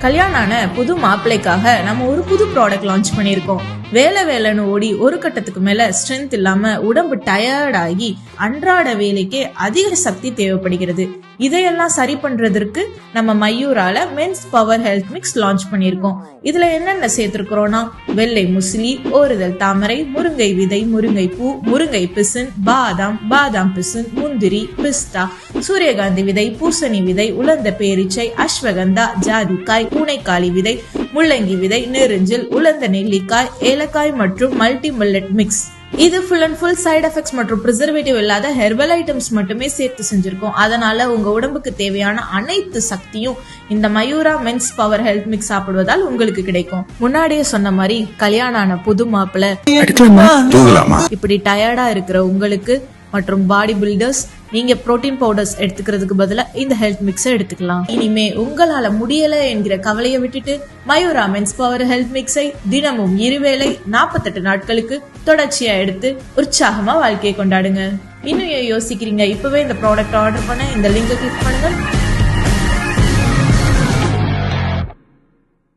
கல்யாணான புது மாப்பிள்ளைக்காக நம்ம ஒரு புது ப்ராடக்ட் லான்ச் பண்ணியிருக்கோம். வேலைன்னு ஓடி ஒரு கட்டத்துக்கு மேல ஸ்ட்ரென்த் இல்லாம உடம்பு டயர்ட் ஆகி அன்றாட வேலைக்கே அதிக சக்தி தேவைப்படுகிறது. இதையெல்லாம் சரி பண்றதற்கு நம்ம மயூரால men's power health mix launch பண்ணியிருக்கோம். இதுல என்னென்ன சேர்த்திருக்கிறோம்னா, வெள்ளை முசிலி, ஓறுதல் தாமரை, முருங்கை விதை, முருங்கை பூ, முருங்கை பிசின், பாதாம் பிசின், முந்திரி, பிஸ்தா, சூரியகாந்தி விதை, பூசணி விதை, உலர்ந்த பேரிச்சை, அஸ்வகந்தா, ஜாதிக்காய், பூனைக்காளி விதை, முள்ளங்கி விதை, நெருஞ்சில், உலர்ந்த நெல்லிக்காய், ஏலக்காய் மற்றும் மல்டி மில்லட் மிக்ஸ். இது full and full side effects மற்றும் ப்ரிசர்வேட்டிவ் இல்லாத ஹெர்பல் ஐட்டம்ஸ் மட்டுமே சேர்த்து செஞ்சிருக்கோம். அதனால உங்க உடம்புக்கு தேவையான அனைத்து சக்தியும் இந்த Mayura men's power health mix சாப்பிடுவதால் உங்களுக்கு கிடைக்கும். முன்னாடியே சொன்ன மாதிரி கல்யாணம் ஆன புது மாப்பிள்ளை இப்படி டயர்டா இருக்கிற உங்களுக்கு மற்றும் பாடி பில்டர்ஸ், நீங்க புரோட்டீன் பவுடர்ஸ் எடுத்துக்கிறதுக்கு பதிலா இந்த ஹெல்த் மிக்ஸை எடுத்துக்கலாம். இனிமே உங்களால முடியல என்கிற கவலையை விட்டுட்டு மயூரா மென்ஸ் பவர் ஹெல்த் மிக்ஸை தினமும் 2 வேளை 48 நாட்களுக்கு தொடர்ச்சியா எடுத்து உற்சாகமா வாழ்க்கையை கொண்டாடுங்க. இன்னும் யோசிக்கிறீங்க? இப்பவே இந்த ப்ராடக்ட் ஆர்டர் பண்ண இந்த லிங்கை கிளிக் பண்ணுங்க.